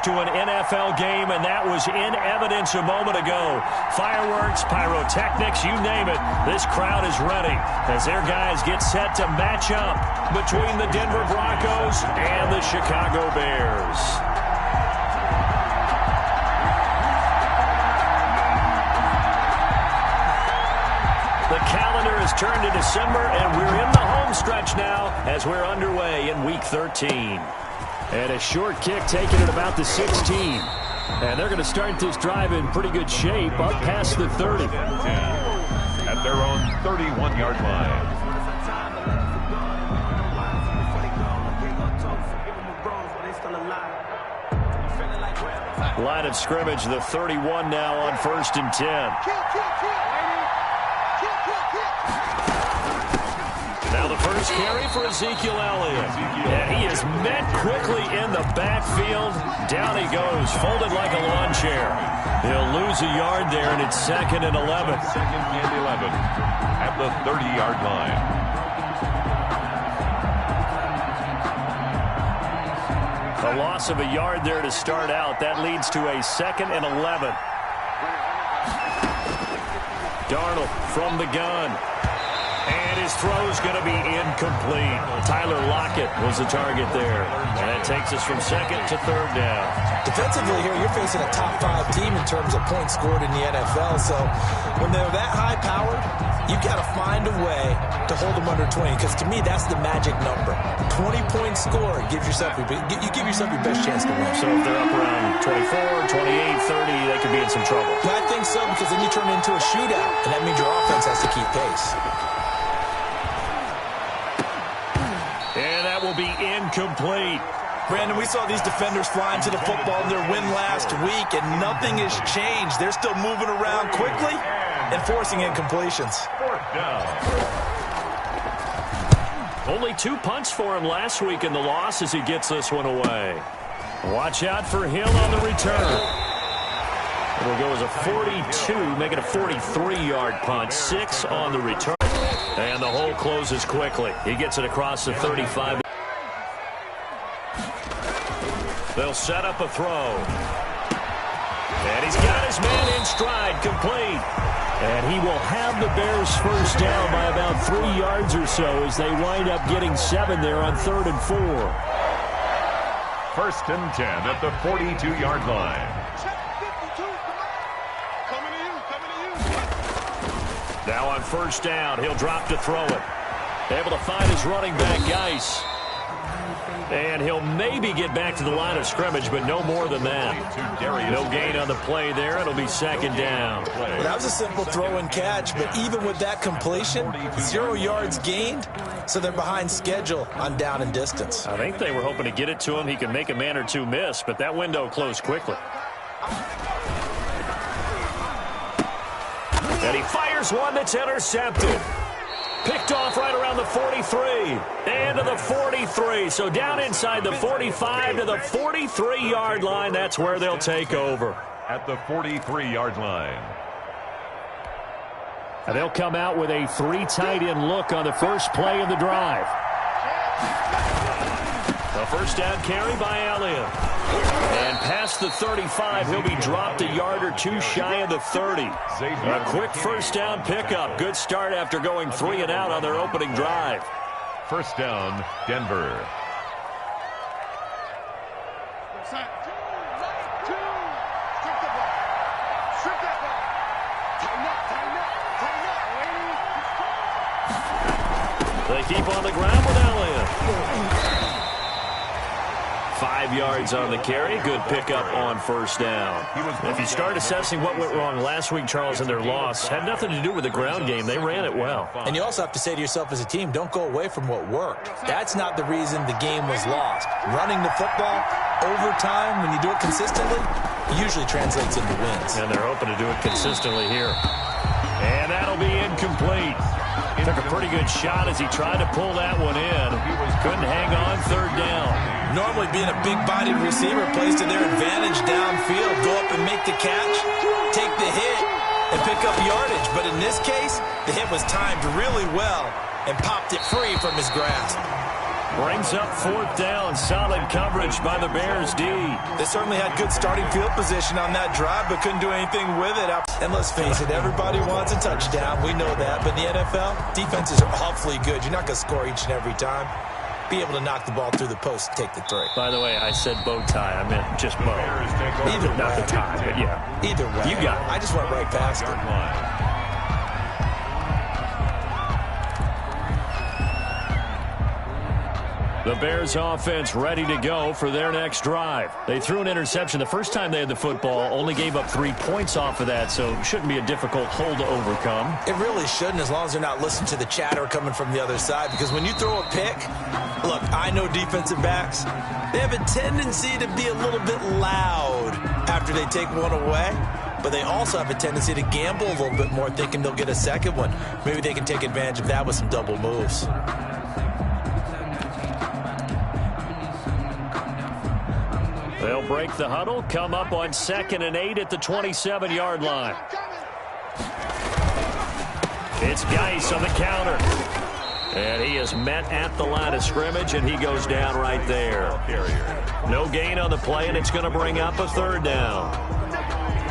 to an NFL game, and that was in evidence a moment ago. Fireworks, pyrotechnics, you name it. This crowd is ready as their guys get set to match up between the Denver Broncos and the Chicago Bears. The calendar has turned to December, and we're in the home stretch now as we're underway in Week 13. And a short kick taken at about the 16. And they're going to start this drive in pretty good shape up past the 30. At their own 31-yard line. Line of scrimmage, the 31 now on 1st and 10. Now the first carry for Ezekiel Elliott. And he is met quickly in the backfield. Down he goes, folded like a lawn chair. He'll lose a yard there, and it's 2nd and 11. 2nd and 11 at the 30-yard line. A loss of a yard there to start out. That leads to a 2nd and 11. Darnold from the gun. And his throw's going to be incomplete. Tyler Lockett was the target there. And that takes us from 2nd to 3rd down. Defensively here, you're facing a top 5 team in terms of points scored in the NFL. So when they're that high-powered, you've got to find a way to hold them under 20. Because to me, that's the magic number. 20-point score gives yourself you give yourself your best chance to win. So if they're up around 24, 28, 30, they could be in some trouble. I think so, because then you turn it into a shootout, and that means your offense has to keep pace. And that will be incomplete. Brandon, we saw these defenders flying to the football in their win last week, and nothing has changed. They're still moving around quickly and forcing incompletions. 4th down. Only 2 punts for him last week in the loss as he gets this one away. Watch out for Hill on the return. It'll go as a 42, make it a 43-yard punt. 6 on the return. And the hole closes quickly. He gets it across the 35. They'll set up a throw. And he's got his man in stride, complete. And he will have the Bears first down by about 3 yards or so as they wind up getting 7 there on 3rd and 4. 1st and 10 at the 42-yard line. Now on 1st down, he'll drop to throw it. Able to find his running back, Geis. And he'll maybe get back to the line of scrimmage, but no more than that. No gain on the play there. It'll be 2nd down. Well, that was a simple throw and catch, but even with that completion, 0 yards gained, so they're behind schedule on down and distance. I think they were hoping to get it to him. He could make a man or two miss, but that window closed quickly. And he fires one that's intercepted. Picked off right around the 43. And to the 43. So down inside the 45 to the 43-yard line. That's where they'll take over. At the 43-yard line. And they'll come out with a 3 tight end look on the first play of the drive. A first down carry by Elliott. And past the 35, he'll be dropped a yard or 2 shy of the 30. A quick first down pickup. Good start after going 3 and out on their opening drive. 1st down, Denver. They keep on the ground with Elliott. 5 yards on the carry. Good pickup on 1st down. If you start assessing what went wrong last week, Charles, in their loss, had nothing to do with the ground game. They ran it well. And you also have to say to yourself as a team, don't go away from what worked. That's not the reason the game was lost. Running the football over time, when you do it consistently, usually translates into wins. And they're hoping to do it consistently here. And that'll be incomplete. Took a pretty good shot as he tried to pull that one in. Couldn't hang on 3rd down. Normally being a big-bodied receiver plays to their advantage downfield. Go up and make the catch, take the hit, and pick up yardage. But in this case, the hit was timed really well and popped it free from his grasp. Brings up 4th down. Solid coverage by the Bears D. They certainly had good starting field position on that drive, but couldn't do anything with it. And let's face it, everybody wants a touchdown. We know that. But in the NFL, defenses are awfully good. You're not going to score each and every time. Be able to knock the ball through the post and take the three. By the way, I said bow tie. I meant just bow. Either way. Not the tie, but yeah. Either way. You got it. I just went right past it. The Bears offense ready to go for their next drive. They threw an interception the first time they had the football, only gave up 3 points off of that, so it shouldn't be a difficult hole to overcome. It really shouldn't, as long as they're not listening to the chatter coming from the other side, because when you throw a pick, look, I know defensive backs, they have a tendency to be a little bit loud after they take one away, but they also have a tendency to gamble a little bit more, thinking they'll get a second one. Maybe they can take advantage of that with some double moves. They'll break the huddle, come up on 2nd and 8 at the 27-yard line. It's Geis on the counter. And he is met at the line of scrimmage, and he goes down right there. No gain on the play, and it's going to bring up a 3rd down.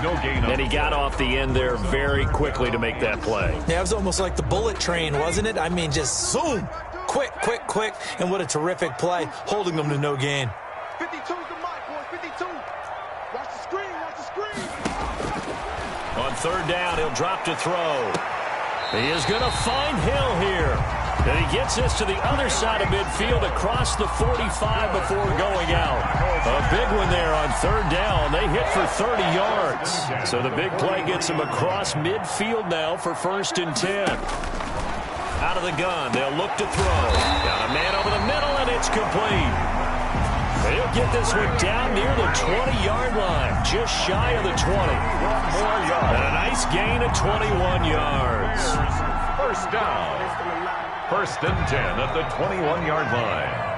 No gain. And he got off the end there very quickly to make that play. Yeah, it was almost like the bullet train, wasn't it? I mean, just zoom. Quick, quick, quick. And what a terrific play, holding them to no gain. 52's the mic, boys. 52. Watch the screen. Watch the screen. On 3rd down, he'll drop to throw. He is going to find Hill here. And he gets this to the other side of midfield across the 45 before going out. A big one there on 3rd down. They hit for 30 yards. So the big play gets him across midfield now for 1st and 10. Out of the gun, they'll look to throw. Got a man over the middle, and it's complete. He'll get this one down near the 20-yard line, just shy of the 20. And a nice gain of 21 yards. 1st down. 1st and 10 at the 21-yard line.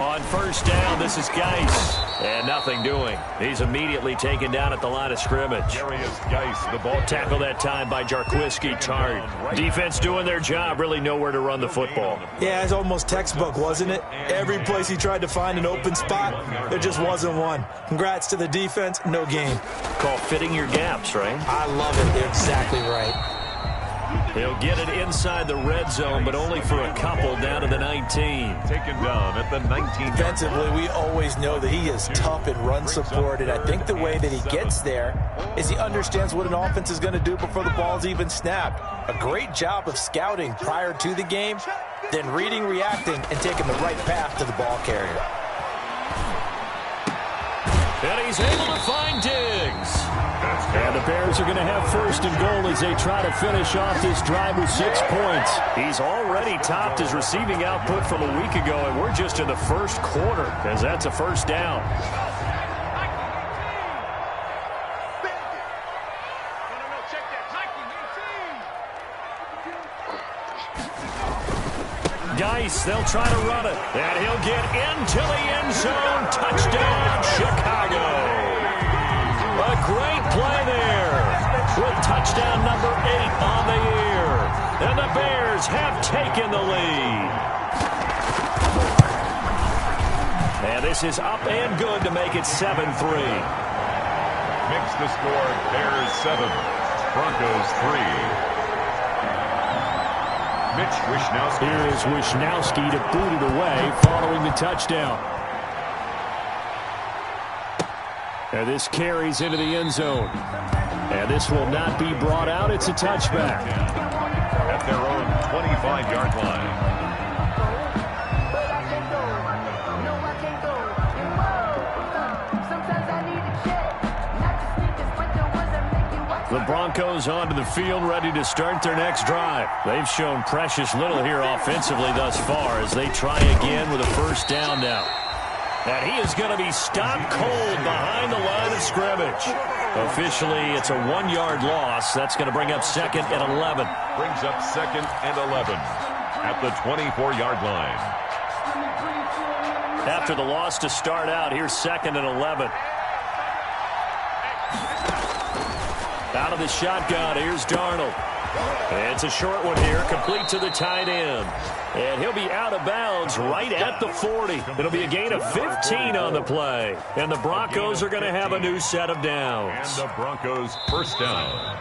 On 1st down, this is Geis. And nothing doing. He's immediately taken down at the line of scrimmage. Darius Geis, the ball Tackle that time by Jarquiski Tart. Defense doing their job, really nowhere to run the football. Yeah, it's almost textbook, wasn't it? Every place he tried to find an open spot, there just wasn't one. Congrats to the defense, no gain. Call fitting your gaps, right? I love it. They're exactly right. He'll get it inside the red zone, but only for a couple down to the 19. taken down at the 19. Defensively, we always know that he is tough in run support, and I think the way that he gets there is he understands what an offense is going to do before the ball's even snapped. A great job of scouting prior to the game, then reading, reacting, and taking the right path to the ball carrier. And he's able to find Diggs. And the Bears are going to have 1st and goal as they try to finish off this drive with 6 points. He's already topped his receiving output from a week ago, and we're just in the 1st quarter as that's a 1st down. Geis, they'll try to run it. And he'll get into the end zone. Touchdown, Chicago. A great play there with touchdown number 8 on the year. And the Bears have taken the lead. And this is up and good to make it 7-3. Makes the score Bears 7, Broncos 3. Mitch Wishnowsky. Here is Wishnowsky to boot it away following the touchdown. And this carries into the end zone. And this will not be brought out. It's a touchback. At their own 25-yard line. The Broncos onto the field, ready to start their next drive. They've shown precious little here offensively thus far as they try again with a 1st down now. And he is going to be stopped cold behind the line of scrimmage. Officially, it's a 1-yard loss. That's going to bring up 2nd and 11. Brings up 2nd and 11 at the 24-yard line. After the loss to start out, here's 2nd and 11. Out of the shotgun, here's Darnold. It's a short one here, complete to the tight end. And he'll be out of bounds right at the 40. It'll be a gain of 15 on the play. And the Broncos are going to have a new set of downs. And the Broncos first down.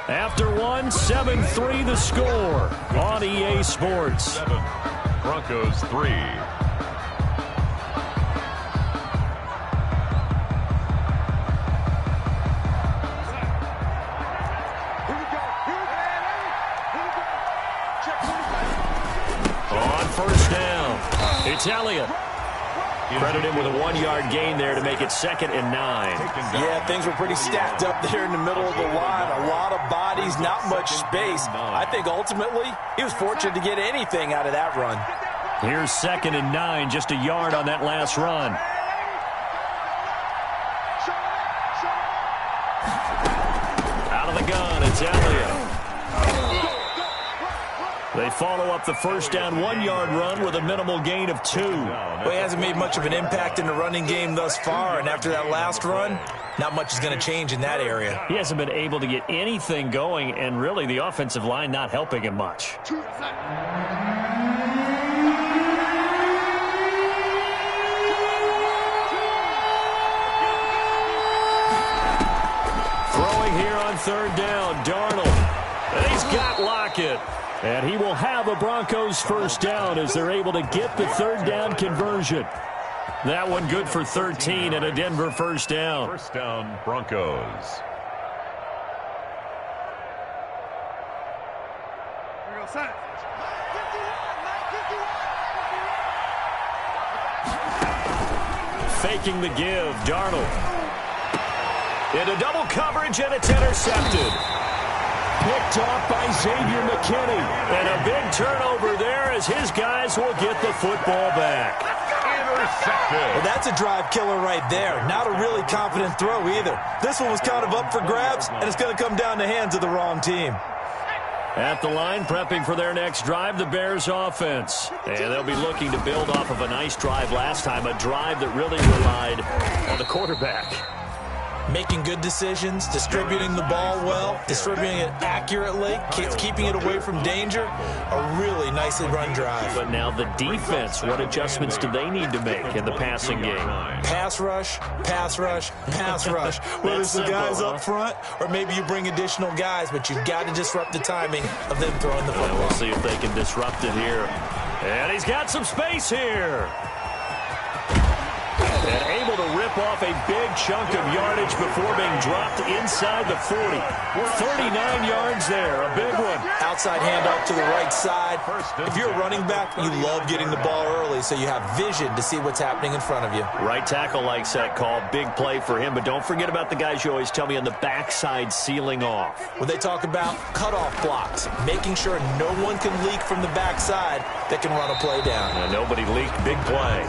After one, 7-3 the score on EA Sports. 7. Broncos 3. On first down, it's Elliott. Credit him with a 1-yard gain there to make it 2nd and 9. Yeah, things were pretty stacked up there in the middle of the line. A lot of bodies, not much space. I think ultimately he was fortunate to get anything out of that run. Here's 2nd and 9, just a yard on that last run. Out of the gun, it's Elliott. They follow up the first down 1-yard run with a minimal gain of 2. Well, he hasn't made much of an impact in the running game thus far, and after that last run, not much is going to change in that area. He hasn't been able to get anything going, and really the offensive line not helping him much. Throwing here on 3rd down, Darnold. And he's got Lockett. And he will have a Broncos first down as they're able to get the 3rd down conversion. That one good for 13 and a Denver first down. First down, Broncos. Here we go, son. Faking the give, Darnold. Into double coverage, and it's intercepted. Picked off by Xavier McKinney. And a big turnover there as his guys will get the football back. Intercepted. Well, that's a drive killer right there. Not a really confident throw either. This one was kind of up for grabs, and it's going to come down the hands of the wrong team. At the line, prepping for their next drive, the Bears offense. And they'll be looking to build off of a nice drive last time, a drive that really relied on the quarterback. Making good decisions, distributing the ball well, distributing it accurately, keeping it away from danger. A really nicely run drive. But now the defense, what adjustments do they need to make in the passing game? Pass rush, pass rush, pass rush. Whether it's the guys up front or maybe you bring additional guys, but you've got to disrupt the timing of them throwing the football. We'll see if they can disrupt it here. And he's got some space here. And able to rip off a big chunk of yardage before being dropped inside the 40. 39 yards there, a big one. Outside handoff to the right side. If you're a running back, you love getting the ball early so you have vision to see what's happening in front of you. Right tackle likes that call. Big play for him, but don't forget about the guys you always tell me on the backside sealing off. When they talk about cutoff blocks, making sure no one can leak from the backside that can run a play down. And nobody leaked, big play.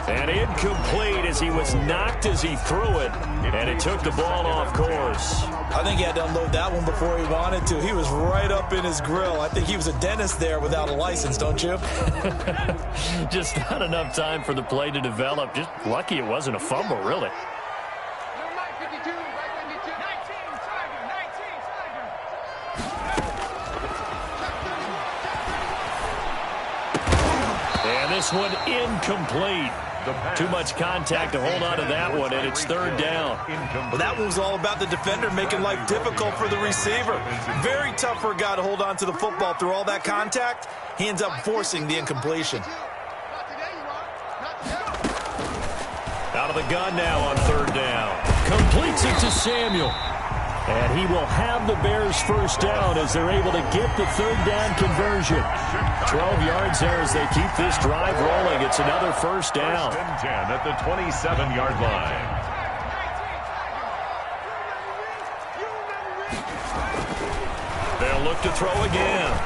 And incomplete as he was knocked as he threw it, and it took the ball off course. I think he had to unload that one before he wanted to. He was right up in his grill. I think he was a dentist there without a license, don't you? Just not enough time for the play to develop. Just lucky it wasn't a fumble, really. And this one incomplete. Too much contact to hold on to that one, and it's 3rd down. Well, that one was all about the defender making life difficult for the receiver. Very tough for a guy to hold on to the football through all that contact. He ends up forcing the incompletion. Out of the gun now on 3rd down. Completes it to Samuel. And he will have the Bears first down as they're able to get the 3rd down conversion. 12 yards there as they keep this drive rolling. It's another first down. 1st and 10 at the 27-yard line. They'll look to throw again.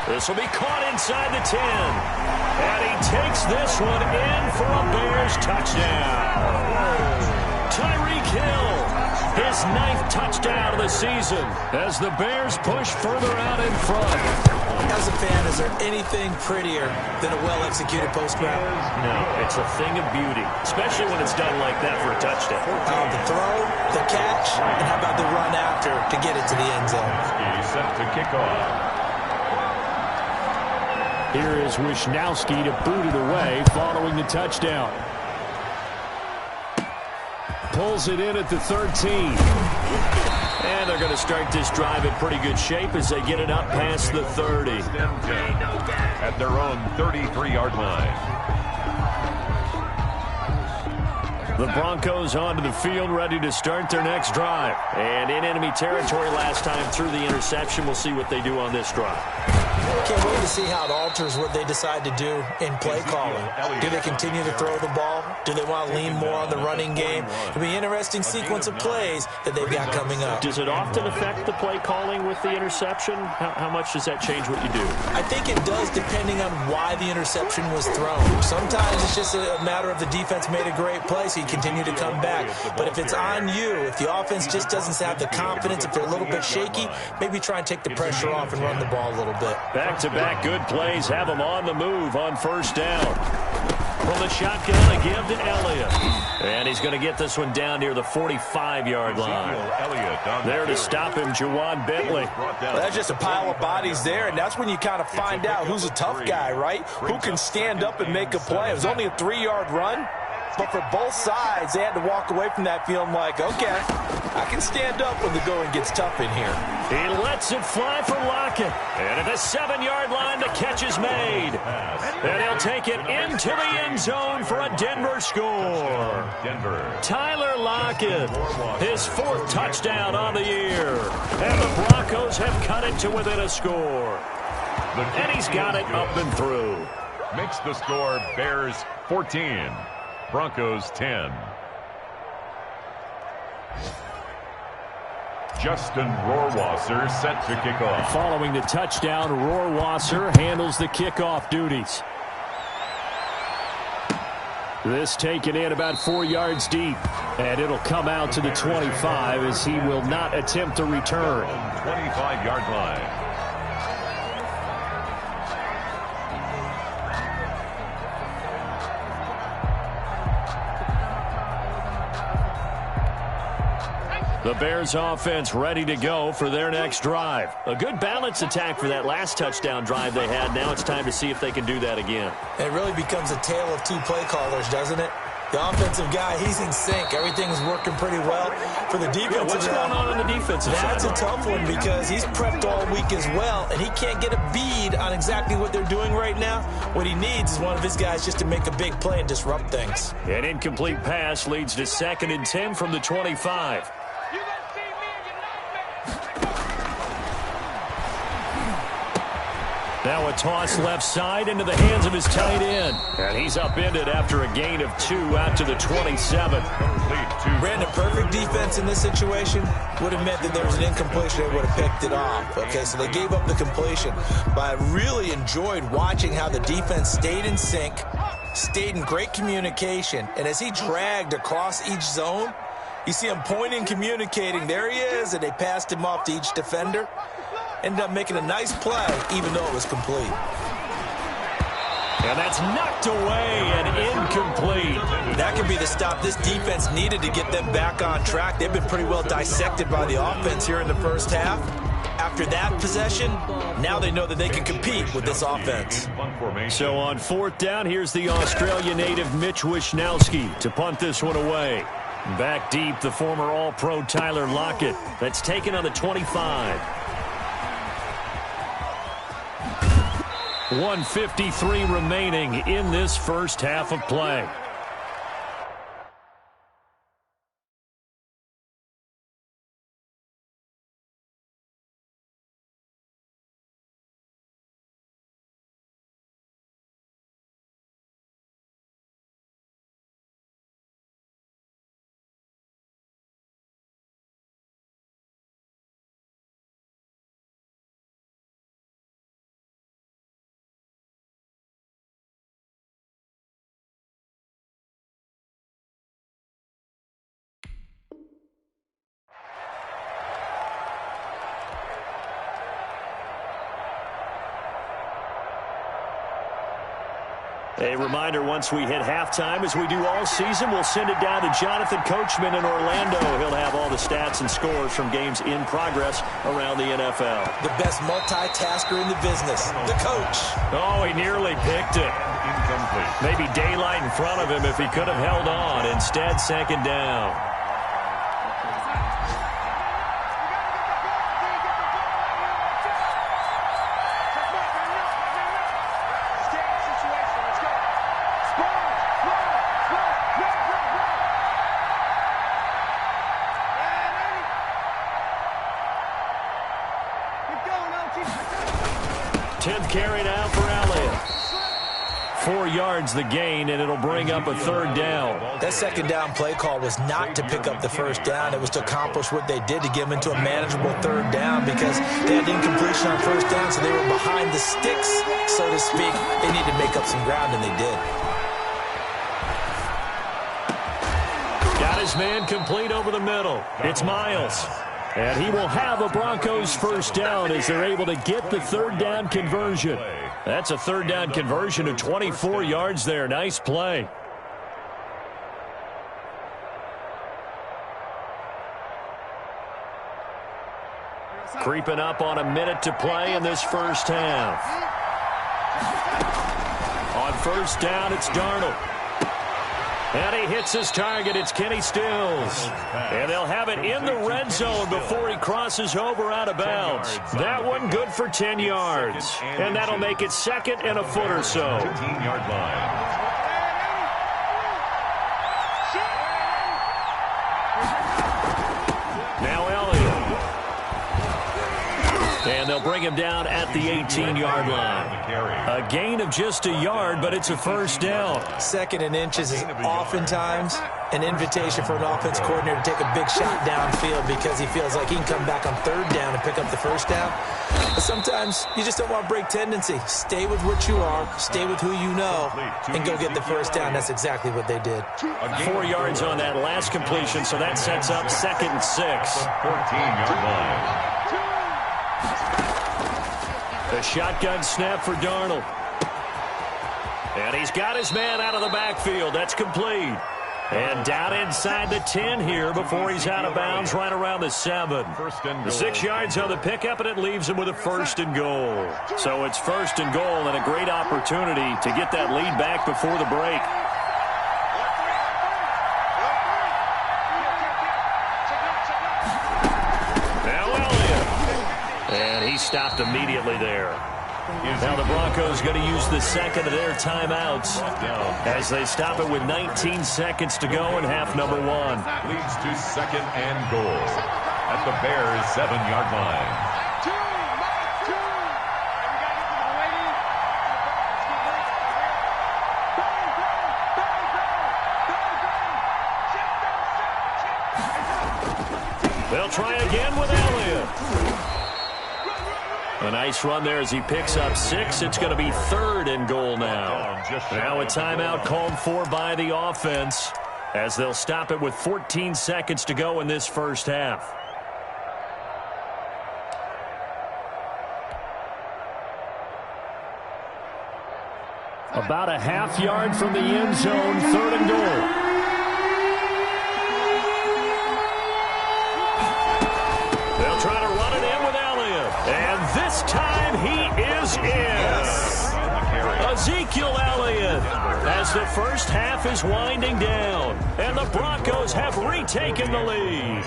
This will be caught inside the 10. And he takes this one in for a Bears touchdown. Tyreek Hill, his his 9th touchdown of the season as the Bears push further out in front. As a fan, is there anything prettier than a well-executed post route? No, it's a thing of beauty, especially when it's done like that for a touchdown. The throw, the catch, and how about the run after to get it to the end zone? He's set to kick off. Here is Wishnowski to boot it away following the touchdown. Pulls it in at the 13. And they're going to start this drive in pretty good shape as they get it up past the 30. At their own 33-yard line. The Broncos onto the field, ready to start their next drive. And in enemy territory last time through the interception. We'll see what they do on this drive. Can't wait to see how it alters what they decide to do in play calling. Do they continue to throw the ball? Do they want to lean more on the running game? It'll be an interesting sequence of plays that they've got coming up. Does it often affect the play calling with the interception? How much does that change what you do? I think it does, depending on why the interception was thrown. Sometimes it's just a matter of the defense made a great play, so you continue to come back. But if it's on you, if the offense just doesn't have the confidence, if they're a little bit shaky, maybe try and take the pressure off and run the ball a little bit. Back-to-back good plays have them on the move on first down. From the shotgun, a give to Elliott. And he's going to get this one down near the 45-yard line. There to stop him, Juwan Bentley. Well, that's just a pile of bodies there, and that's when you kind of find out who's a tough guy, right? Who can stand up and make a play. It was only a 3-yard run, but for both sides, they had to walk away from that feeling like, okay, I can stand up when the going gets tough in here. He lets it fly for Lockett. And at the 7-yard line, the catch is made. And he'll take it into the end zone for a Denver score. Tyler Lockett, his 4th touchdown on the year. And the Broncos have cut it to within a score. And he's got it up and through. Makes the score Bears 14. Broncos 10. Justin Rohrwasser set to kick off. Following the touchdown, Rohrwasser handles the kickoff duties. This taken in about 4 yards deep. And it'll come out to the 25 as he will not attempt a return. 25-yard line. The Bears offense ready to go for their next drive. A good balanced attack for that last touchdown drive they had. Now it's time to see if they can do that again. It really becomes a tale of two play callers, doesn't it? The offensive guy, he's in sync. Everything's working pretty well. For the defensive what's going on the defensive side? That's a tough one because he's prepped all week as well, and he can't get a bead on exactly what they're doing right now. What he needs is one of his guys just to make a big play and disrupt things. An incomplete pass leads to 2nd and 10 from the 25. Now a toss left side into the hands of his tight end. And he's upended after a gain of 2 out to the 27. Brandon, perfect defense in this situation would have meant that there was an incompletion. They would have picked it off. Okay, so they gave up the completion. But I really enjoyed watching how the defense stayed in sync, stayed in great communication. And as he dragged across each zone, you see him pointing, communicating. There he is, and they passed him off to each defender. Ended up making a nice play, even though it was complete. And that's knocked away and incomplete. That could be the stop this defense needed to get them back on track. They've been pretty well dissected by the offense here in the first half. After that possession, now they know that they can compete with this offense. So on 4th down, here's the Australia native Mitch Wishnowski to punt this one away. Back deep, the former All-Pro Tyler Lockett. That's taken on the 25. 1:53 remaining in this first half of play. A reminder, once we hit halftime, as we do all season, we'll send it down to Jonathan Coachman in Orlando. He'll have all the stats and scores from games in progress around the NFL. The best multitasker in the business, the coach. Oh, he nearly picked it. Incomplete. Maybe daylight in front of him if he could have held on. Instead, second down. Carry now for Elliott. 4 yards the gain, and it'll bring up a third down. That second down play call was not to pick up the first down. It was to accomplish what they did to get them into a manageable third down because they had incompletion on first down, so they were behind the sticks, so to speak. They needed to make up some ground, and they did. Got his man complete over the middle. It's Miles. And he will have a Broncos first down as they're able to get the third down conversion. That's a third down conversion of 24 yards there. Nice play. Creeping up on a minute to play in this first half. On first down, it's Darnold. And he hits his target. It's Kenny Stills. And they'll have it in the red zone before he crosses over out of bounds. That one good for 10 yards. And that'll make it second and a foot or so. 15-yard line. Now Elliott. And they'll bring him down at the 18-yard line. A gain of just a yard, but it's a first down. Second and inches is oftentimes an invitation for an offense coordinator to take a big shot downfield because he feels like he can come back on third down and pick up the first down. But sometimes you just don't want to break tendency. Stay with what you are, stay with who you know, and go get the first down. That's exactly what they did. 4 yards on that last completion, so that sets up second and 6. 14-yard line. The shotgun snap for Darnold. And he's got his man out of the backfield. That's complete. And down inside the 10 here before he's out of bounds right around the 7. The 6 yards on the pickup, and it leaves him with a first and goal. So it's first and goal and a great opportunity to get that lead back before the break. He stopped immediately there. Now the Broncos going to use the second of their timeouts as they stop it with 19 seconds to go in half number 1. Leads to second and goal at the Bears' 7-yard line. They'll try again with Elliott. A nice run there as he picks up 6. It's going to be third and goal now. Now a timeout called for by the offense as they'll stop it with 14 seconds to go in this first half. About a half yard from the end zone, third and goal. They'll try to run it in with Elliott. And this time he is in. Yes. Ezekiel Elliott as the first half is winding down. And the Broncos have retaken the lead.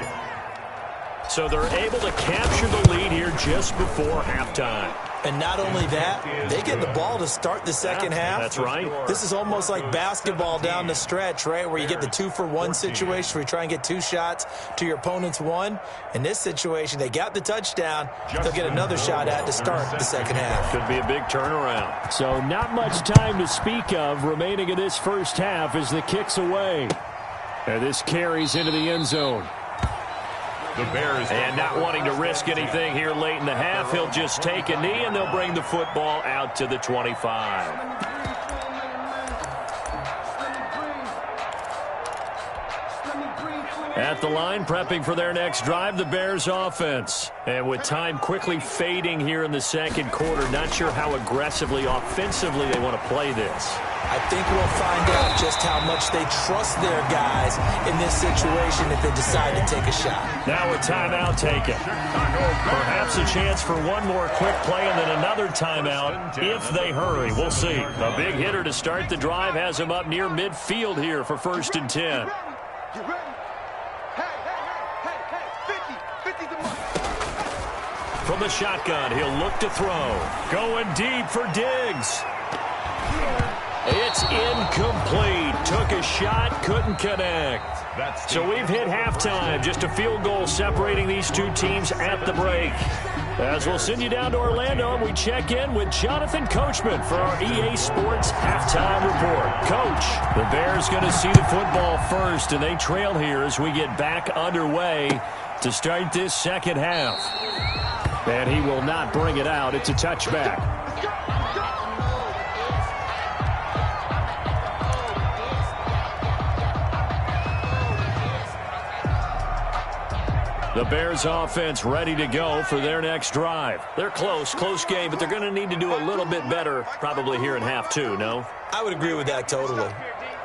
So they're able to capture the lead here just before halftime. And not only that, they get the ball to start the second half. That's right. This is almost like basketball down the stretch, right, where you get the 2-for-1 situation where you try and get 2 shots to your opponent's 1. In this situation, they got the touchdown. They'll get another shot at to start the second half. Could be a big turnaround. So not much time to speak of remaining in this first half as the kick's away. And this carries into the end zone. The Bears, and not wanting to risk anything here late in the half, he'll just take a knee, and they'll bring the football out to the 25. At the line, prepping for their next drive, the Bears offense. And with time quickly fading here in the second quarter, not sure how aggressively, offensively they want to play this. I think we'll find out just how much they trust their guys in this situation if they decide to take a shot. Now a timeout taken. Perhaps a chance for one more quick play and then another timeout if they hurry. We'll see. A big hitter to start the drive has him up near midfield here for 1st and 10. You ready? Hey, 50 the mark. From the shotgun, he'll look to throw. Going deep for Diggs. It's incomplete. Took a shot, couldn't connect. So we've hit halftime. Just a field goal separating these two teams at the break. As we'll send you down to Orlando, and we check in with Jonathan Coachman for our EA Sports Halftime Report. Coach, the Bears going to see the football first, and they trail here as we get back underway to start this second half. And he will not bring it out. It's a touchback. The Bears offense ready to go for their next drive. They're close game, but they're going to need to do a little bit better probably here in half two, no? I would agree with that totally.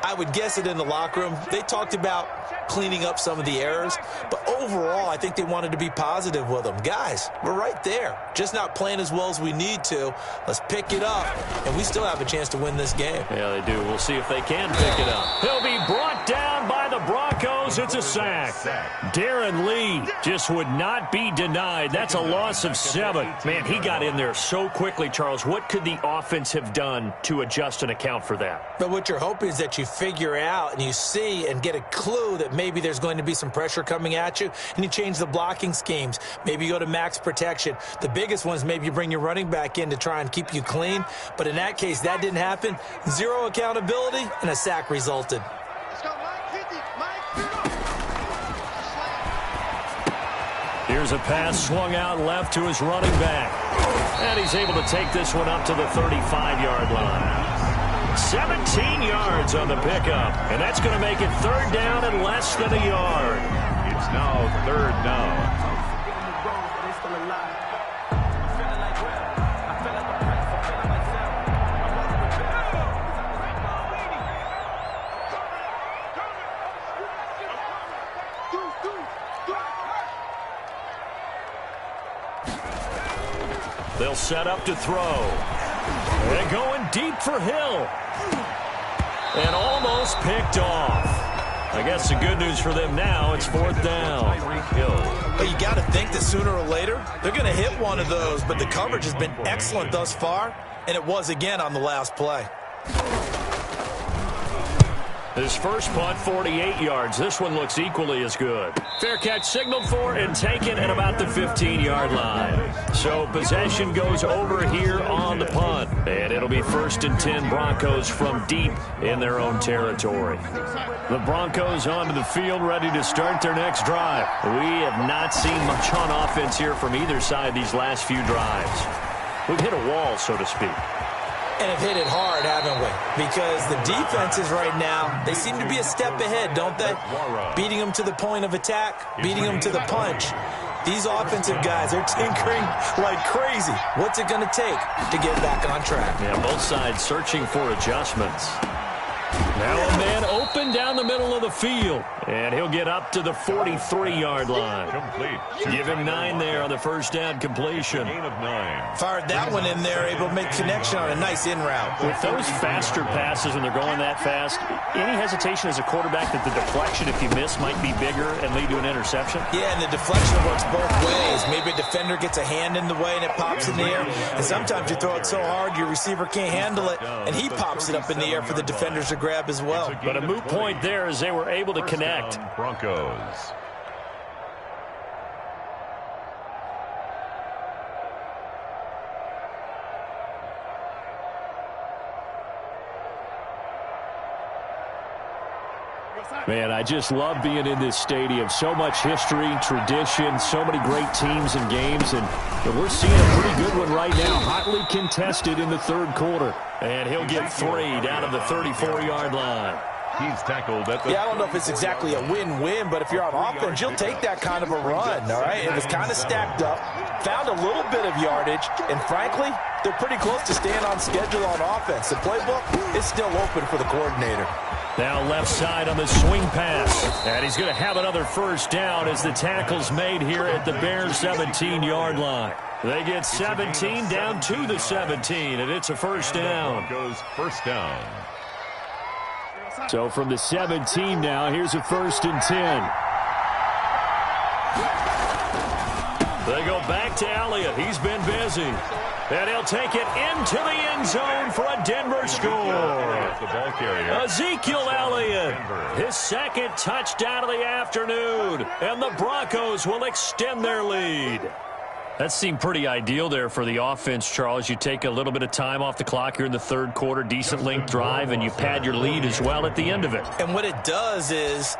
I would guess it in the locker room. They talked about cleaning up some of the errors, but overall, I think they wanted to be positive with them. Guys, we're right there. Just not playing as well as we need to. Let's pick it up, and we still have a chance to win this game. Yeah, they do. We'll see if they can pick it up. He'll be brought down by the Broncos. It's a sack. Darren Lee just would not be denied. That's a loss of 7. Man, he got in there so quickly, Charles. What could the offense have done to adjust and account for that? But what you're hoping is that you figure out and you see and get a clue that maybe there's going to be some pressure coming at you, and you change the blocking schemes. Maybe you go to max protection. The biggest one is maybe you bring your running back in to try and keep you clean. But in that case, that didn't happen. 0 accountability, and a sack resulted. Let's go, Mike. 50. Mike. Here's a pass swung out left to his running back. And he's able to take this one up to the 35-yard line. 17 yards on the pickup, and that's going to make it 3rd down and less than a yard. It's now 3rd down. They'll set up to throw. And going deep for Hill. And almost picked off. I guess the good news for them now, it's 4th down. But you got to think that sooner or later, they're going to hit one of those. But the coverage has been excellent thus far, and it was again on the last play. His first punt, 48 yards. This one looks equally as good. Fair catch signaled for and taken at about the 15-yard line. So possession goes over here on the punt. And it'll be 1st and 10 Broncos from deep in their own territory. The Broncos onto the field ready to start their next drive. We have not seen much on offense here from either side these last few drives. We've hit a wall, so to speak. And have hit it hard, haven't we? Because the defenses right now, they seem to be a step ahead, don't they? Beating them to the point of attack, beating them to the punch. These offensive guys, they're tinkering like crazy. What's it going to take to get back on track? Yeah, both sides searching for adjustments. Now a man open down the middle of the field. And he'll get up to the 43-yard line. Complete. Give him 9 there on the first down completion. Gain of 9. Fired that one in there, able to make connection on a nice in route. With those faster passes when they're going that fast, any hesitation as a quarterback that the deflection, if you miss, might be bigger and lead to an interception? Yeah, and the deflection works both ways. Maybe a defender gets a hand in the way and it pops in the air. And sometimes you throw it so hard your receiver can't handle it, and he pops it up in the air for the defenders to grab as well. But a moot point there as they were able to connect. Broncos. Man, I just love being in this stadium. So much history, tradition, so many great teams and games, and we're seeing a pretty good one right now, hotly contested in the 3rd quarter. And he'll get 3 down to the 34-yard line. He's tackled at the... Yeah, I don't know if it's exactly a win-win, but if you're on offense, you'll take that kind of a run, all right? It was kind of stacked up, found a little bit of yardage, and frankly, they're pretty close to staying on schedule on offense. The playbook is still open for the coordinator. Now left side on the swing pass. And he's going to have another first down as the tackle's made here at the Bears' 17-yard line. They get 17 down to the 17, and it's a first down. Goes first down. So from the 17 now, here's a 1st and 10. They go back to Elliott. He's been busy. And he'll take it into the end zone for a Denver score. The ball carrier. Ezekiel Elliott, his 2nd touchdown of the afternoon. And the Broncos will extend their lead. That seemed pretty ideal there for the offense, Charles. You take a little bit of time off the clock here in the 3rd quarter, decent length drive, and you pad your lead as well at the end of it. And what it does is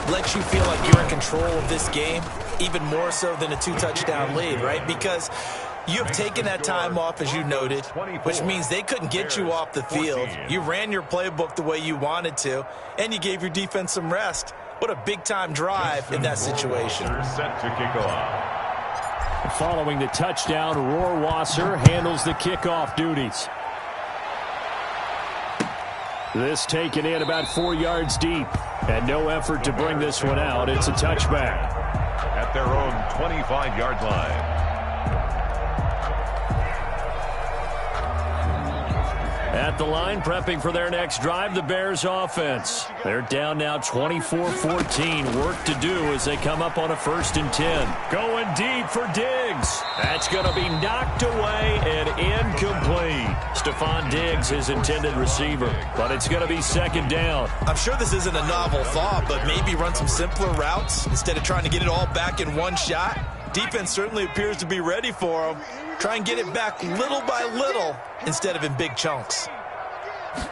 lets you feel like you're in control of this game, even more so than a 2-touchdown lead, right? Because you have taken that time off, as you noted, which means they couldn't get you off the field. You ran your playbook the way you wanted to, and you gave your defense some rest. What a big-time drive in that situation. Set to kick off. Following the touchdown, Rohrwasser handles the kickoff duties. This taken in about 4 yards deep, and no effort to bring this one out. It's a touchback. At their own 25-yard line. At the line, prepping for their next drive, the Bears offense. They're down now 24-14. Work to do as they come up on a 1st and 10. Going deep for Diggs. That's going to be knocked away and incomplete. Stephon Diggs, his intended receiver, but it's going to be 2nd down. I'm sure this isn't a novel thought, but maybe run some simpler routes instead of trying to get it all back in one shot. Defense certainly appears to be ready for them. Try and get it back little by little instead of in big chunks. Now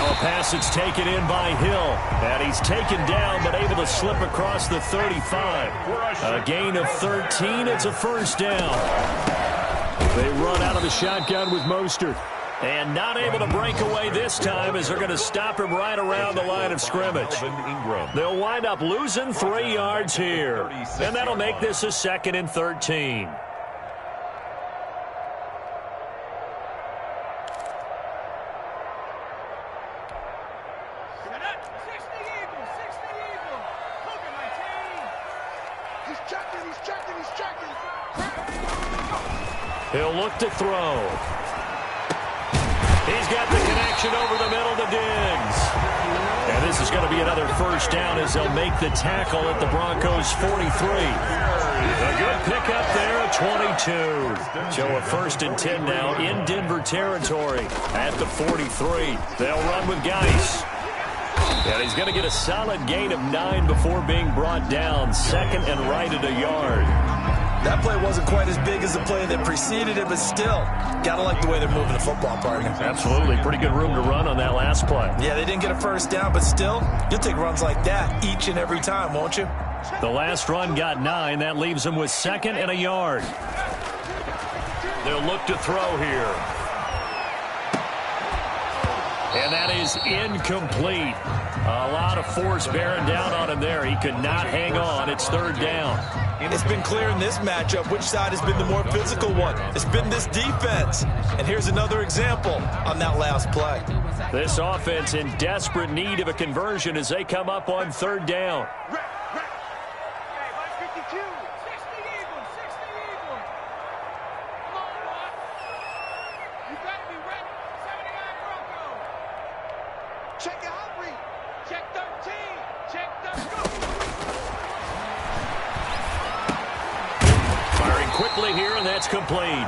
a pass that's taken in by Hill. And he's taken down but able to slip across the 35. A gain of 13. It's a 1st down. They run out of the shotgun with Mostert. And not able to break away this time as they're going to stop him right around the line of scrimmage. They'll wind up losing 3 yards here. And that'll make this a 2nd and 13. He'll look to throw. He's got the connection over the middle to Diggs. And this is going to be another 1st down as they'll make the tackle at the Broncos' 43. A good pickup there at 22. So a 1st and 10 now in Denver territory at the 43. They'll run with Geis. And he's going to get a solid gain of 9 before being brought down. 2nd and right at a yard. That play wasn't quite as big as the play that preceded it, but still, gotta like the way they're moving the football, partner. Absolutely. Pretty good room to run on that last play. Yeah, they didn't get a 1st down, but still, you'll take runs like that each and every time, won't you? The last run got 9. That leaves them with 2nd and a yard. They'll look to throw here. And that is incomplete. A lot of force bearing down on him there. He could not hang on. It's 3rd down. It's been clear in this matchup which side has been the more physical one. It's been this defense. And here's another example on that last play. This offense in desperate need of a conversion as they come up on 3rd down. Check your hot read. Check 13. Check 13. Firing quickly here, and that's complete.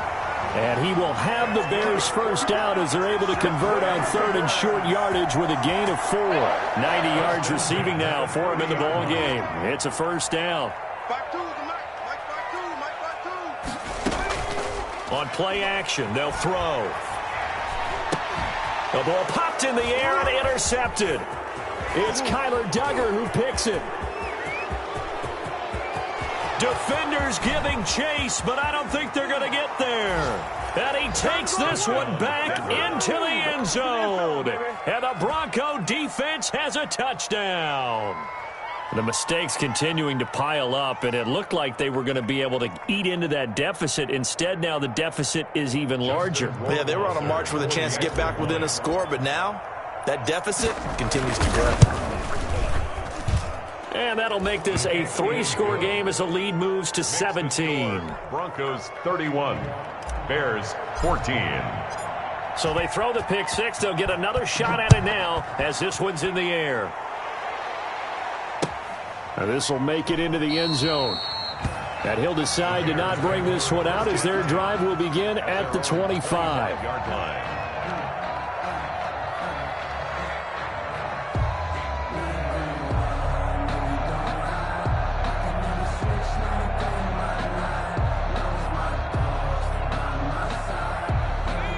And he will have the Bears' 1st down as they're able to convert on 3rd and short yardage with a gain of 4. 90 yards receiving now for him in the ball game. It's a 1st down. Back two, Mike, back two. On play action, they'll throw. The ball popped in the air and intercepted. It's Kyler Duggar who picks it. Defenders giving chase, but I don't think they're going to get there. And he takes this one back into the end zone. And the Bronco defense has a touchdown. The mistakes continuing to pile up, and it looked like they were going to be able to eat into that deficit. Instead, now the deficit is even larger. Yeah, they were on a march with a chance to get back within a score, but now that deficit continues to grow. And that'll make this a 3-score game as the lead moves to 17. Broncos 31, Bears 14. So they throw the pick six. They'll get another shot at it now as this one's in the air. This will make it into the end zone. And he'll decide to not bring this one out as their drive will begin at the 25-yard line.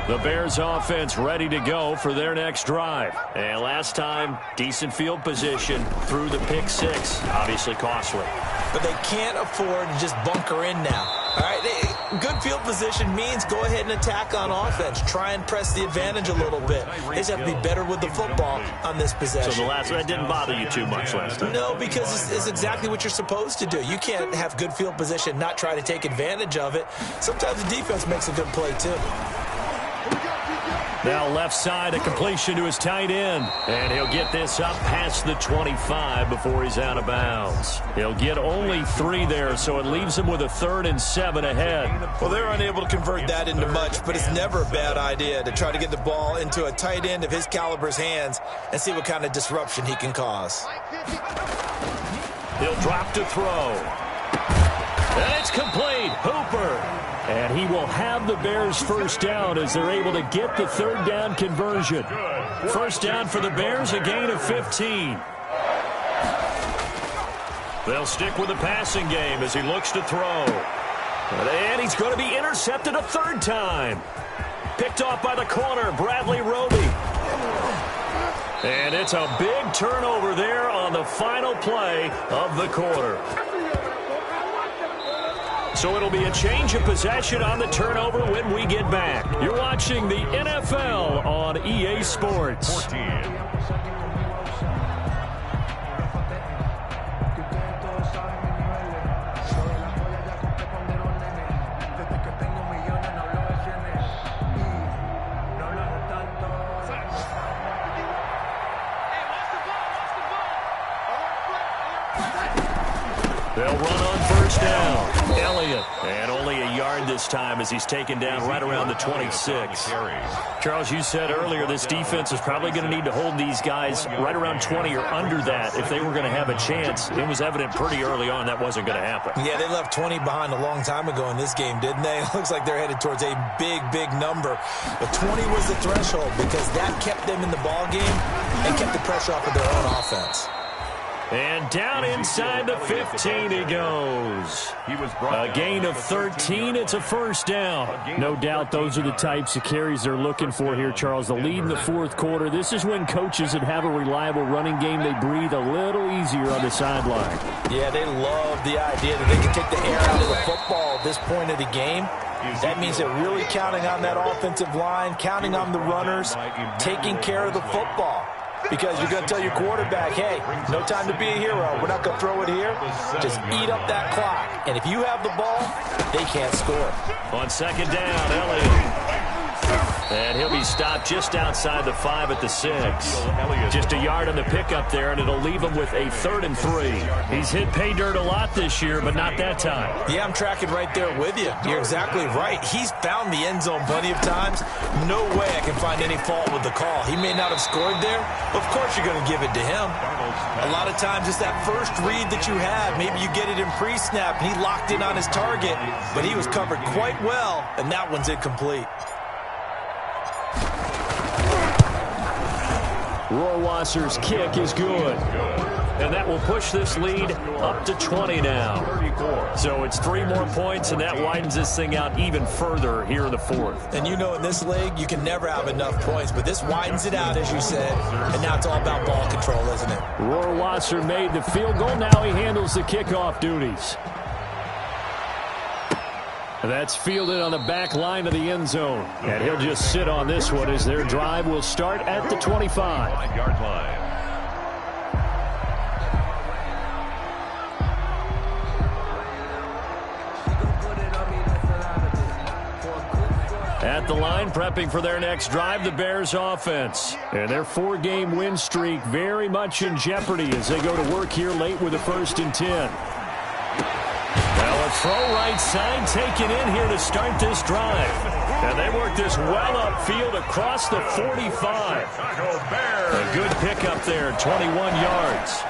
The Bears offense ready to go for their next drive. And last time, decent field position through the pick six. Obviously costly. But they can't afford to just bunker in now. All right, good field position means go ahead and attack on offense. Try and press the advantage a little bit. They just have to be better with the football on this possession. So the last one, that didn't bother you too much last time? No, because it's exactly what you're supposed to do. You can't have good field position, not try to take advantage of it. Sometimes the defense makes a good play, too. Now left side, a completion to his tight end. And he'll get this up past the 25 before he's out of bounds. He'll get only 3 there, so it leaves him with a 3rd and 7 ahead. Well, they're unable to convert that into much, but it's never a bad idea to try to get the ball into a tight end of his caliber's hands and see what kind of disruption he can cause. He'll drop to throw. And it's complete. Hooper. And he will have the Bears first down as they're able to get the 3rd down conversion. First down for the Bears, a gain of 15. They'll stick with the passing game as he looks to throw. And he's going to be intercepted a 3rd time. Picked off by the corner, Bradley Roby. And it's a big turnover there on the final play of the quarter. So it'll be a change of possession on the turnover when we get back. You're watching the NFL on EA Sports. 14. They'll run on first down. Elliott. And only a yard this time as he's taken down right around the 26. Charles, you said earlier this defense is probably going to need to hold these guys right around 20 or under that if they were going to have a chance. It was evident pretty early on that wasn't going to happen. Yeah, they left 20 behind a long time ago in this game, didn't they? It looks like they're headed towards a big, big number. But 20 was the threshold because that kept them in the ball game and kept the pressure off of their own offense. And down inside the 15 he goes. A gain of 13. It's a first down. No doubt those are the types of carries they're looking for here, Charles. The lead in the 4th quarter. This is when coaches that have a reliable running game, they breathe a little easier on the sideline. Yeah, they love the idea that they can take the air out of the football at this point of the game. That means they're really counting on that offensive line, counting on the runners, taking care of the football. Because you're going to tell your quarterback, hey, no time to be a hero. We're not going to throw it here. Just eat up that clock. And if you have the ball, they can't score. On second down, Elliott. And he'll be stopped just outside the 5 at the 6. Just a yard on the pickup there, and it'll leave him with a 3rd and 3. He's hit pay dirt a lot this year, but not that time. Yeah, I'm tracking right there with you. You're exactly right. He's found the end zone plenty of times. No way I can find any fault with the call. He may not have scored there. Of course you're going to give it to him. A lot of times it's that first read that you have. Maybe you get it in pre-snap, and he locked in on his target, but he was covered quite well, and that one's incomplete. Rohrwasser's kick is good. And that will push this lead up to 20 now. So it's 3 more points, and that widens this thing out even further here in the 4th. And you know in this league, you can never have enough points, but this widens it out, as you said, and now it's all about ball control, isn't it? Rohrwasser made the field goal. Now he handles the kickoff duties. That's fielded on the back line of the end zone. And he'll just sit on this one as their drive will start at the 25. 5-yard line. At the line, prepping for their next drive, the Bears offense. And their 4-game win streak very much in jeopardy as they go to work here late with a 1st and 10. Well, a throw right side taken in here to start this drive. And they work this well upfield across the 45. A good pickup there, 21 yards.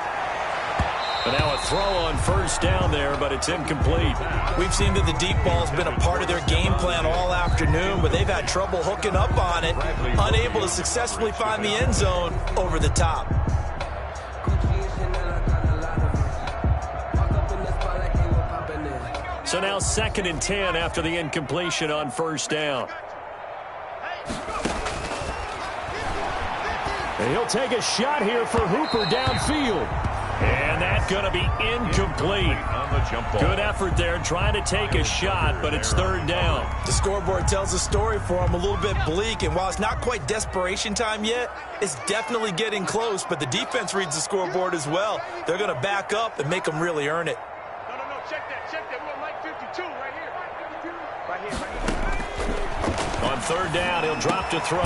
But now a throw on 1st down there, but it's incomplete. We've seen that the deep ball's been a part of their game plan all afternoon, but they've had trouble hooking up on it, unable to successfully find the end zone over the top. So now 2nd and 10 after the incompletion on 1st down. And he'll take a shot here for Hooper downfield. And that's going to be incomplete. Good effort there trying to take a shot, but it's 3rd down. The scoreboard tells a story for him, a little bit bleak, and while it's not quite desperation time yet, it's definitely getting close, but the defense reads the scoreboard as well. They're going to back up and make them really earn it. No, check that. We're Mike 52 right here. Right here. On 3rd down, he'll drop to throw.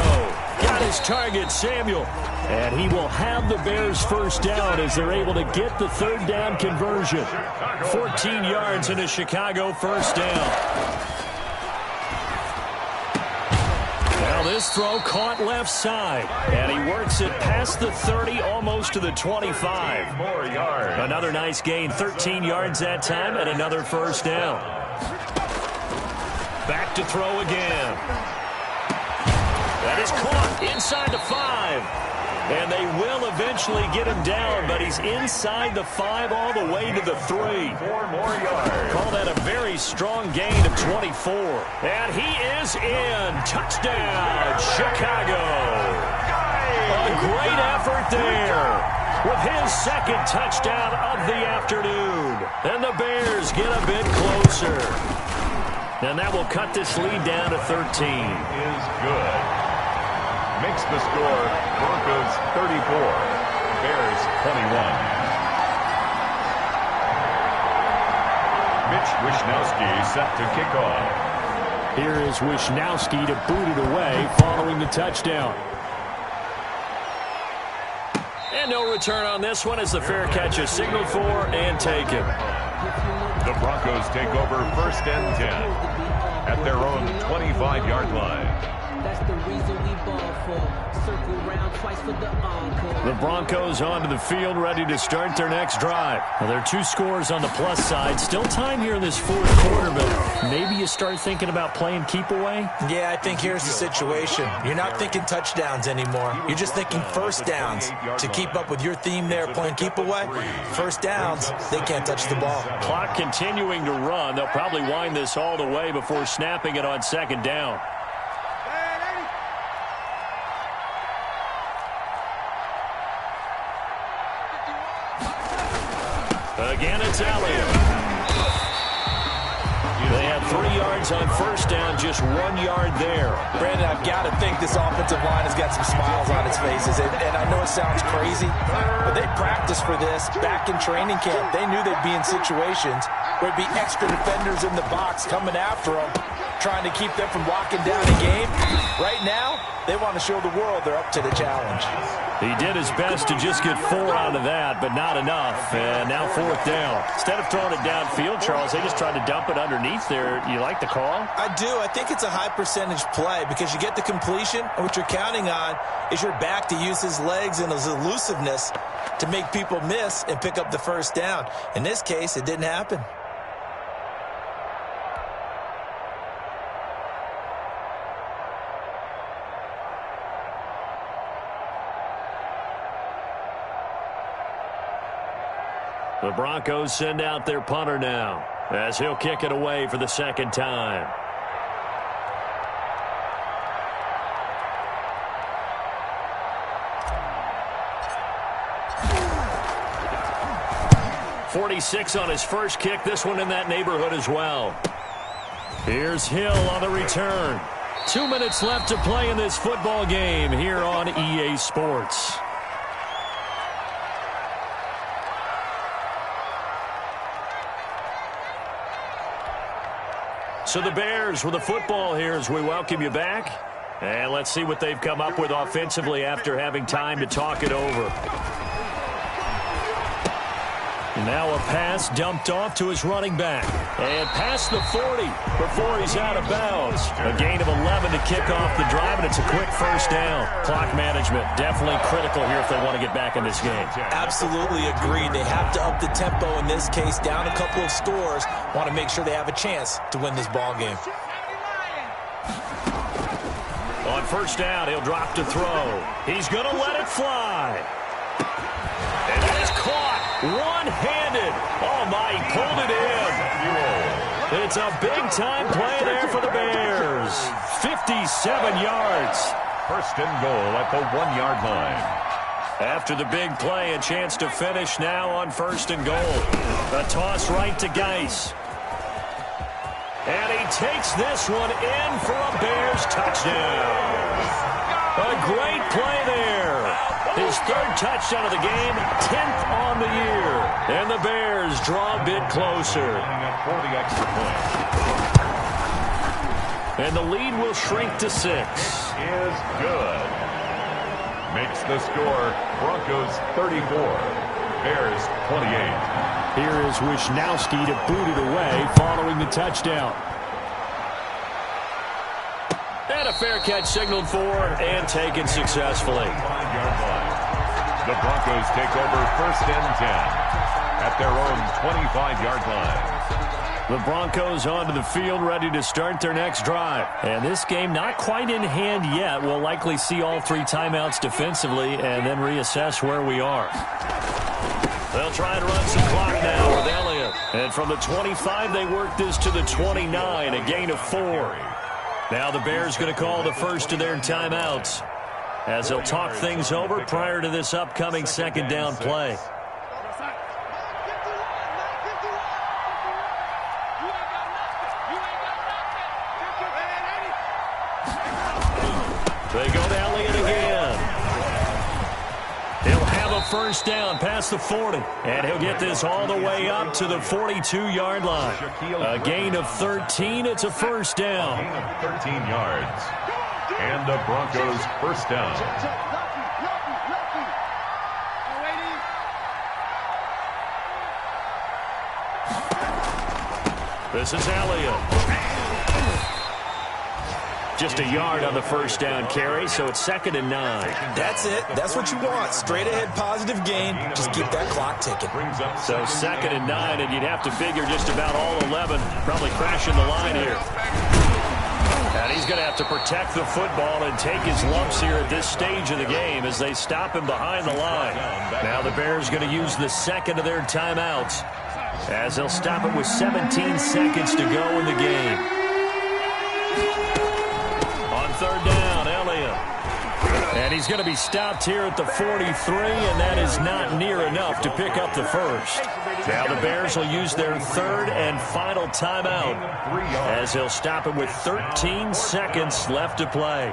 Got his target, Samuel. And he will have the Bears 1st down as they're able to get the 3rd down conversion. 14 yards in a Chicago 1st down. Now this throw caught left side. And he works it past the 30, almost to the 25. More yards. Another nice gain, 13 yards that time, and another 1st down. Back to throw again. That is caught inside the 5. And they will eventually get him down, but he's inside the 5 all the way to the 3. 4 more yards. Call that a very strong gain of 24. And he is in. Touchdown, Chicago. A great effort there with his 2nd touchdown of the afternoon. And the Bears get a bit closer. And that will cut this lead down to 13. Is good. Makes the score Broncos 34, Bears 21. Mitch Wishnowsky set to kick off. Here is Wishnowsky to boot it away following the touchdown. And no return on this one as the fair catch is signaled for and taken. The Broncos take over 1st and 10 at their own 25-yard line. That's the reason we ball for. Circle round twice for the encore. The Broncos onto the field, ready to start their next drive. Now, there are 2 scores on the plus side. Still time here in this 4th quarter, but maybe you start thinking about playing keep away? Yeah, I think here's the situation. You're not thinking touchdowns anymore. You're just thinking 1st downs. To keep up with your theme there, playing keep away, 1st downs, they can't touch the ball. Clock continuing to run. They'll probably wind this all the way before snapping it on 2nd down. Again, it's Elliott. They had 3 yards on 1st down, just 1 yard there. Brandon, I've got to think this offensive line has got some smiles on its faces. And I know it sounds crazy, but they practiced for this back in training camp. They knew they'd be in situations where it'd be extra defenders in the box coming after them, trying to keep them from locking down a game. Right now, they want to show the world they're up to the challenge. He did his best to just get 4 out of that, but not enough. And now 4th down. Instead of throwing it downfield, Charles, they just tried to dump it underneath there. You like the call? I do. I think it's a high percentage play because you get the completion, and what you're counting on is your back to use his legs and his elusiveness to make people miss and pick up the 1st down. In this case, it didn't happen. The Broncos send out their punter now as he'll kick it away for the 2nd time. .46 on his first kick. This one in that neighborhood as well. Here's Hill on the return. 2 minutes left to play in this football game here on EA Sports. So the Bears with the football here as we welcome you back. And let's see what they've come up with offensively after having time to talk it over. Now a pass dumped off to his running back. And past the 40 before he's out of bounds. A gain of 11 to kick off the drive, and it's a quick first down. Clock management definitely critical here if they want to get back in this game. Absolutely agreed. They have to up the tempo in this case. Down a couple of scores. Want to make sure they have a chance to win this ball game. On first down, he'll drop to throw. He's going to let it fly. And that is caught one-handed. Oh, my, he pulled it in. It's a big-time play there for the Bears. 57 yards. First and goal at the 1-yard line. After the big play, a chance to finish now on first and goal. A toss right to Geis. And he takes this one in for a Bears touchdown. A great play there. His third touchdown of the game, 10th on the year. And the Bears draw a bit closer. For the extra point. And the lead will shrink to 6. Is good. Makes the score Broncos 34, Bears 28. Here is Wisnowski to boot it away following the touchdown. And a fair catch signaled for and taken successfully. 5-yard line. The Broncos take over first and 10 at their own 25-yard line. The Broncos onto the field ready to start their next drive. And this game not quite in hand yet. We'll likely see all 3 timeouts defensively and then reassess where we are. They'll try and run some clock now with Elliott. And from the 25, they work this to the 29, a gain of 4. Now the Bears going to call the first of their timeouts as they'll talk things over prior to this upcoming second down play. They go to Elliott again. He'll have a first down past the 40. And he'll get this all the way up to the 42-yard line. A gain of 13. It's a first down. Gain of 13 yards. And the Broncos first down. This is Elliott. Just a yard on the first down carry, so it's 2nd and 9. That's it. That's what you want. Straight ahead positive gain. Just keep that clock ticking. So 2nd and 9, and you'd have to figure just about all 11 probably crashing the line here. And he's going to have to protect the football and take his lumps here at this stage of the game as they stop him behind the line. Now the Bears going to use the second of their timeouts as they'll stop it with 17 seconds to go in the game. Third down, Elliott. And he's going to be stopped here at the 43, and that is not near enough to pick up the first. Now the Bears will use their third and final timeout as they'll stop it with 13 seconds left to play.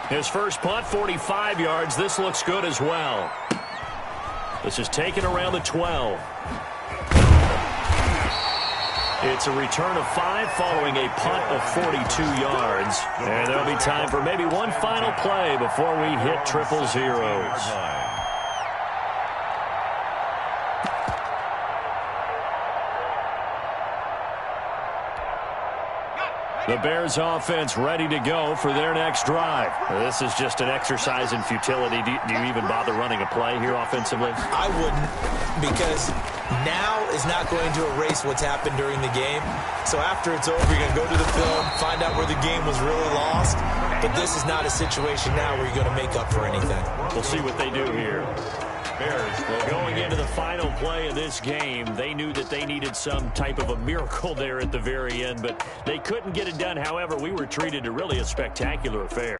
His first punt, 45 yards. This looks good as well. This is taken around the 12. It's a return of 5 following a punt of 42 yards. And there'll be time for maybe one final play before we hit triple zeros. The Bears offense ready to go for their next drive. This is just an exercise in futility. Do you even bother running a play here offensively? I wouldn't, because now is not going to erase what's happened during the game. So after it's over, you're going to go to the film, find out where the game was really lost. But this is not a situation now where you're going to make up for anything. We'll see what they do here. Bears going into the final play of this game. They knew that they needed some type of a miracle there at the very end, but they couldn't get it done. However, we were treated to really a spectacular affair.